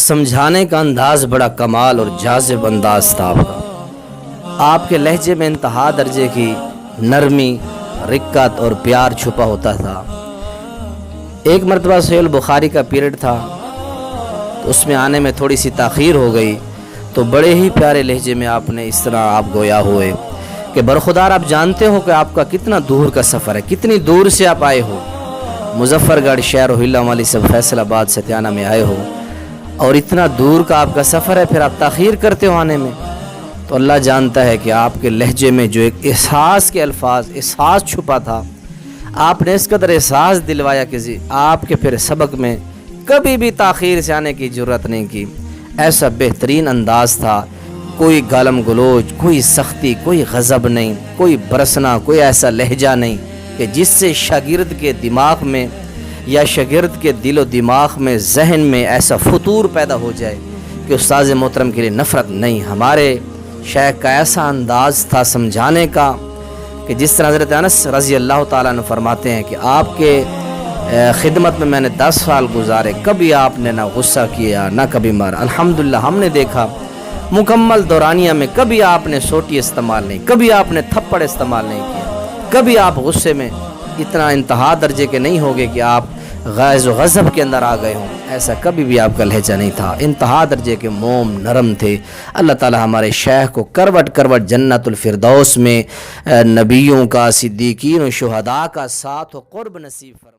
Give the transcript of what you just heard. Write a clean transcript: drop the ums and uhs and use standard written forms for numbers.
سمجھانے کا انداز بڑا کمال اور جاذب انداز تھا آپ کا۔ آپ کے لہجے میں انتہا درجے کی نرمی، رقت اور پیار چھپا ہوتا تھا۔ ایک مرتبہ صحیح البخاری کا پیریڈ تھا تو اس میں آنے میں تھوڑی سی تاخیر ہو گئی، تو بڑے ہی پیارے لہجے میں آپ نے اس طرح آپ گویا ہوئے کہ برخودار آپ جانتے ہو کہ آپ کا کتنا دور کا سفر ہے، کتنی دور سے آپ آئے ہو، مظفر گڑھ شہر و حلہ والی سے فیصل آباد ستیانہ میں آئے ہو، اور اتنا دور کا آپ کا سفر ہے، پھر آپ تاخیر کرتے ہو آنے میں۔ تو اللہ جانتا ہے کہ آپ کے لہجے میں جو ایک احساس کے الفاظ، احساس چھپا تھا، آپ نے اس قدر احساس دلوایا کہ آپ کے پھر سبق میں کبھی بھی تاخیر سے آنے کی جرت نہیں کی۔ ایسا بہترین انداز تھا، کوئی گالم گلوچ، کوئی سختی، کوئی غضب نہیں، کوئی برسنا، کوئی ایسا لہجہ نہیں کہ جس سے شاگرد کے دماغ میں یا شاگرد کے دل و دماغ میں، ذہن میں ایسا فطور پیدا ہو جائے کہ استاذ محترم کے لیے نفرت نہیں۔ ہمارے شیخ کا ایسا انداز تھا سمجھانے کا کہ جس طرح حضرت انس رضی اللہ تعالیٰ عنہ فرماتے ہیں کہ آپ کے خدمت میں نے 10 سال گزارے، کبھی آپ نے نہ غصہ کیا نہ کبھی مارا۔ الحمدللہ ہم نے دیکھا مکمل دورانیہ میں کبھی آپ نے سوٹی استعمال نہیں، کبھی آپ نے تھپڑ استعمال نہیں کیا، کبھی آپ غصے میں اتنا انتہا درجے کے نہیں ہوگے کہ آپ غیظ و غضب کے اندر آ گئے ہوں، ایسا کبھی بھی آپ کا لہجہ نہیں تھا۔ انتہا درجے کے موم نرم تھے۔ اللہ تعالی ہمارے شیخ کو کروٹ کروٹ جنت الفردوس میں نبیوں کا، صدیقین و شہداء کا ساتھ و قرب نصیب فرمائے۔